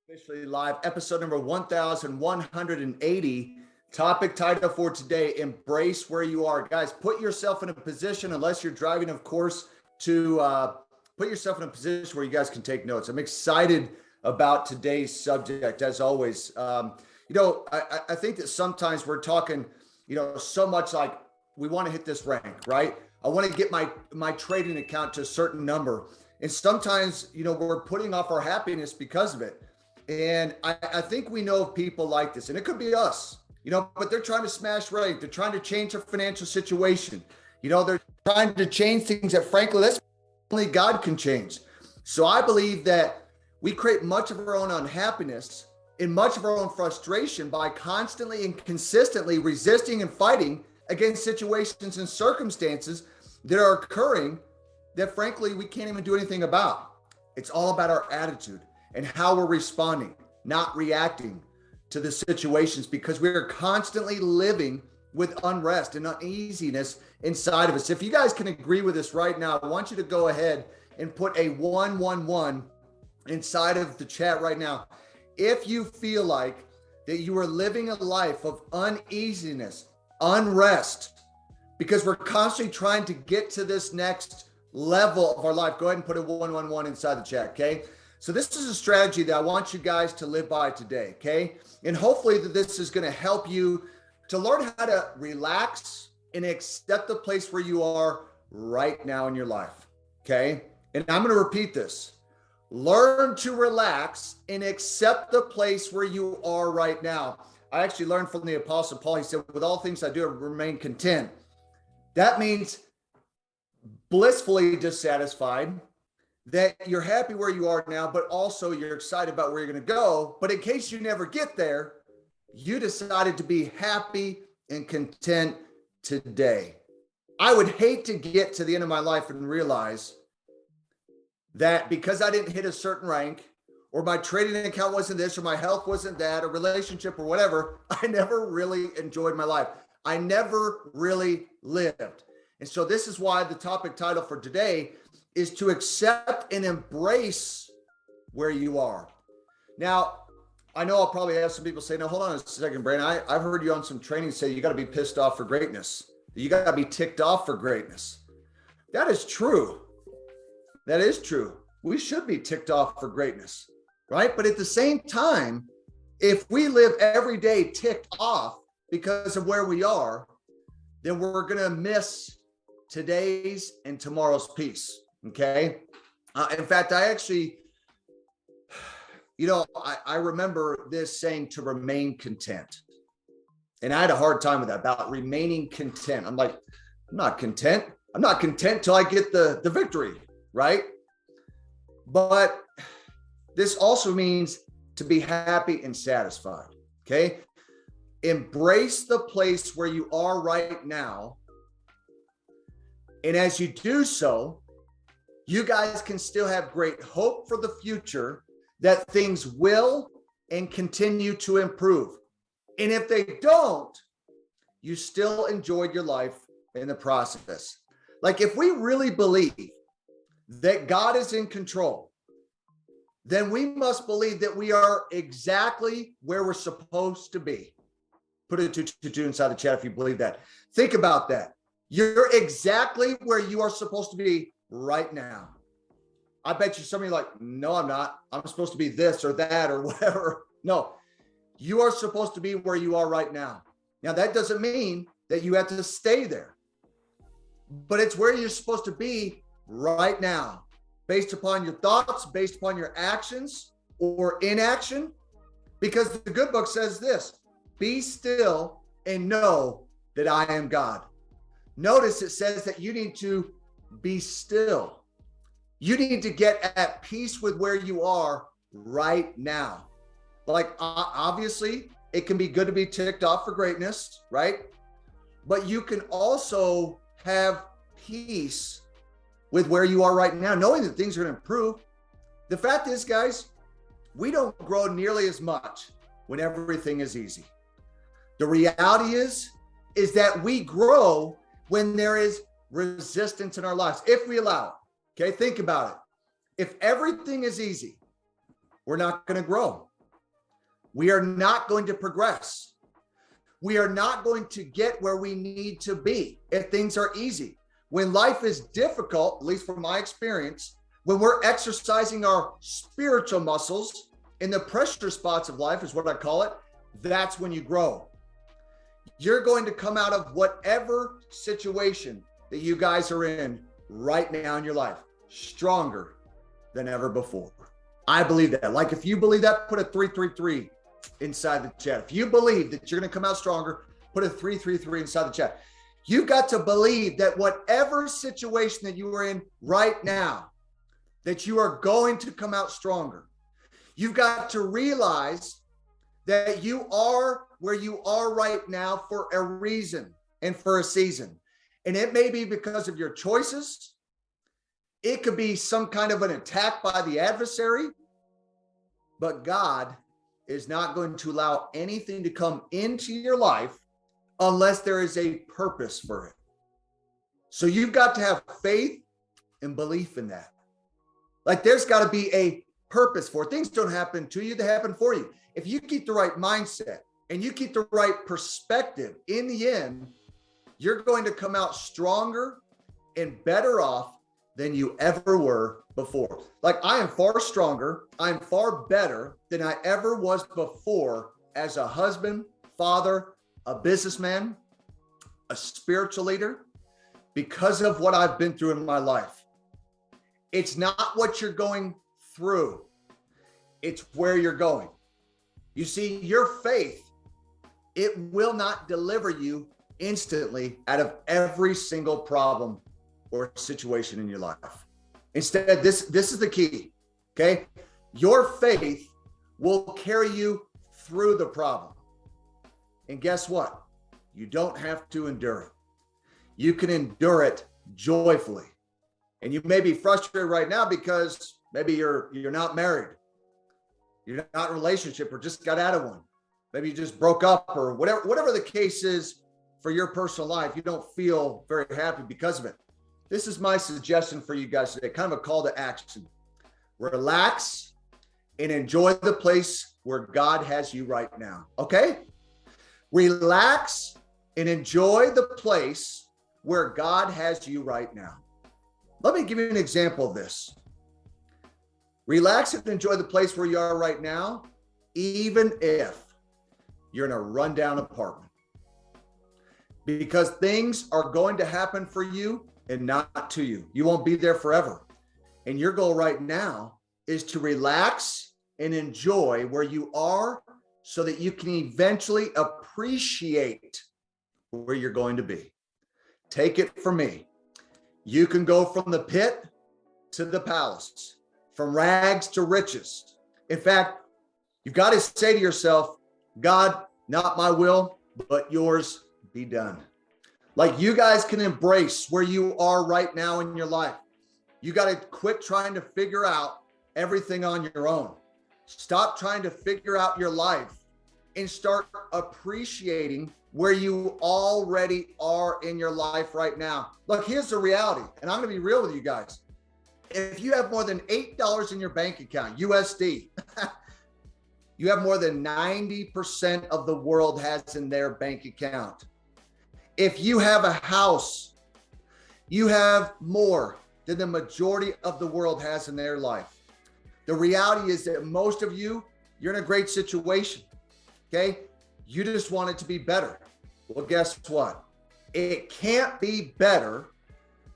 Officially live, episode number 1180. Topic title for today: embrace where you are. Guys, put yourself in a position, unless you're driving, of course, to put yourself in a position where you guys can take notes. I'm excited about today's subject, as always. I think that sometimes we're talking, so much like we want to hit this rank, right? I want to get my trading account to a certain number. And sometimes, we're putting off our happiness because of it. And I think we know of people like this, and it could be us, but they're trying to smash rank. They're trying to change their financial situation. They're trying to change things that, frankly, that's only God can change. So I believe that we create much of our own unhappiness and much of our own frustration by constantly and consistently resisting and fighting against situations and circumstances that are occurring that, frankly, we can't even do anything about. It's all about our attitude and how we're responding, not reacting to the situations, because we are constantly living with unrest and uneasiness inside of us. If you guys can agree with this right now, I want you to go ahead and put a 111 inside of the chat right now. If you feel like that you are living a life of uneasiness, unrest, because we're constantly trying to get to this next level of our life, go ahead and put a 111 inside the chat, okay? So this is a strategy that I want you guys to live by today, okay? And hopefully that this is going to help you to learn how to relax and accept the place where you are right now in your life, okay? And I'm going to repeat this. Learn to relax and accept the place where you are right now. I actually learned from the Apostle Paul. He said, with all things I do, I remain content. That means blissfully dissatisfied, that you're happy where you are now, but also you're excited about where you're going to go. But in case you never get there, you decided to be happy and content today. I would hate to get to the end of my life and realize that because I didn't hit a certain rank, or my trading account wasn't this, or my health wasn't that, or relationship or whatever, I never really enjoyed my life. I never really lived. And so this is why the topic title for today is to accept and embrace where you are. Now, I know I'll probably have some people say, no, hold on a second, Brandon. I've heard you on some training say you got to be pissed off for greatness. You got to be ticked off for greatness. That is true. That is true. We should be ticked off for greatness, right? But at the same time, if we live every day ticked off because of where we are, then we're going to miss today's and tomorrow's peace. Okay. In fact, I actually, I remember this saying to remain content. And I had a hard time with that, about remaining content. I'm like, I'm not content. I'm not content till I get the victory, right? But this also means to be happy and satisfied. Okay. Embrace the place where you are right now. And as you do so, you guys can still have great hope for the future that things will and continue to improve. And if they don't, you still enjoyed your life in the process. Like, if we really believe that God is in control, then we must believe that we are exactly where we're supposed to be. Put a 222 inside the chat if you believe that. Think about that. You're exactly where you are supposed to be right now. I bet you some of you are like, no, I'm not. I'm supposed to be this or that or whatever. No, you are supposed to be where you are right now. Now, that doesn't mean that you have to stay there, but it's where you're supposed to be right now, based upon your thoughts, based upon your actions or inaction, because the good book says this: be still and know that I am God. Notice it says that you need to be still. You need to get at peace with where you are right now. Like, obviously, it can be good to be ticked off for greatness, right? But you can also have peace with where you are right now, knowing that things are going to improve. The fact is, guys, we don't grow nearly as much when everything is easy. The reality is that we grow when there is resistance in our lives, if we allow it. Okay, think about it. If everything is easy, we're not going to grow. we are not going to progress. We are not going to get where we need to be if things are easy. When life is difficult, at least from my experience, when we're exercising our spiritual muscles in the pressure spots of life is what I call it, that's when you grow. You're going to come out of whatever situation that you guys are in right now in your life stronger than ever before. I believe that. Like, if you believe that, put a 333 inside the chat. If you believe that you're going to come out stronger, put a 333 inside the chat. You've got to believe that whatever situation that you are in right now, that you are going to come out stronger. You've got to realize that you are where you are right now for a reason and for a season. And it may be because of your choices. It could be some kind of an attack by the adversary, but God is not going to allow anything to come into your life unless there is a purpose for it. So you've got to have faith and belief in that. Like, there's got to be a purpose for it. Things don't happen to you, they happen for you. If you keep the right mindset and you keep the right perspective, in the end, you're going to come out stronger and better off than you ever were before. Like, I am far stronger, I'm far better than I ever was before as a husband, father, a businessman, a spiritual leader, because of what I've been through in my life. It's not what you're going through, it's where you're going. You see, your faith, it will not deliver you instantly out of every single problem or situation in your life. Instead, this is the key, okay? Your faith will carry you through the problem. And guess what? You don't have to endure it. You can endure it joyfully. And you may be frustrated right now because maybe you're not married. You're not in a relationship or just got out of one. Maybe you just broke up, or whatever the case is for your personal life. You don't feel very happy because of it. This is my suggestion for you guys today, kind of a call to action. Relax and enjoy the place where God has you right now, okay? Relax and enjoy the place where God has you right now. Let me give you an example of this. Relax and enjoy the place where you are right now, even if you're in a rundown apartment. Because things are going to happen for you and not to you. You won't be there forever. And your goal right now is to relax and enjoy where you are so that you can eventually appreciate where you're going to be. Take it from me. You can go from the pit to the palace, from rags to riches. In fact, you've got to say to yourself, God, not my will, but yours be done. Like, you guys can embrace where you are right now in your life. You got to quit trying to figure out everything on your own. Stop trying to figure out your life and start appreciating where you already are in your life right now. Look, here's the reality, and I'm going to be real with you guys. If you have more than $8 in your bank account, USD, you have more than 90% of the world has in their bank account. If you have a house, you have more than the majority of the world has in their life. The reality is that most of you, you're in a great situation, okay? You just want it to be better. Well, guess what? It can't be better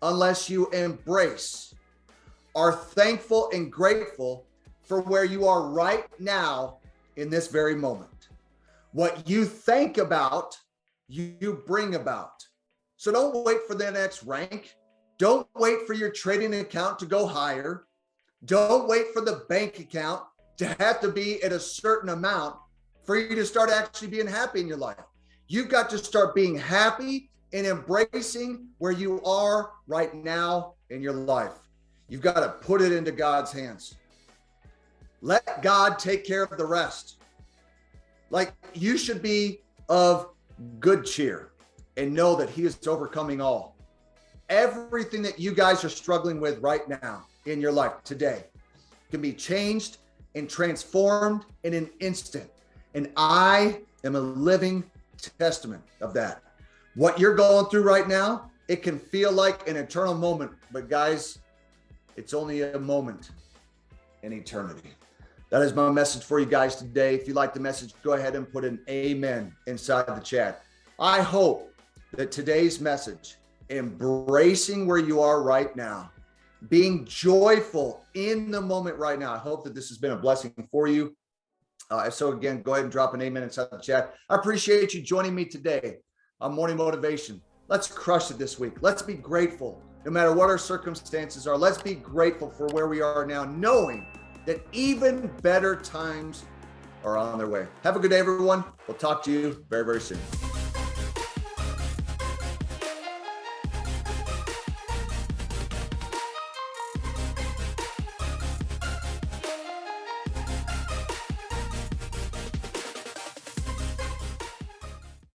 unless you embrace, are thankful and grateful for where you are right now in this very moment. What you think about, you bring about. So don't wait for the next rank. Don't wait for your trading account to go higher. Don't wait for the bank account to have to be at a certain amount for you to start actually being happy in your life. You've got to start being happy and embracing where you are right now in your life. You've got to put it into God's hands. Let God take care of the rest. Like, you should be of good cheer and know that He is overcoming all. Everything that you guys are struggling with right now in your life today can be changed and transformed in an instant. And I am a living testament of that. What you're going through right now, it can feel like an eternal moment, but guys, it's only a moment in eternity. That is my message for you guys today. If you like the message, go ahead and put an amen inside the chat. I hope that today's message, embracing where you are right now, being joyful in the moment right now, I hope that this has been a blessing for you. So again, go ahead and drop an amen inside the chat. I appreciate you joining me today on Morning Motivation. Let's crush it this week. Let's be grateful. No matter what our circumstances are, let's be grateful for where we are now, knowing that even better times are on their way. Have a good day, everyone. We'll talk to you very, very soon.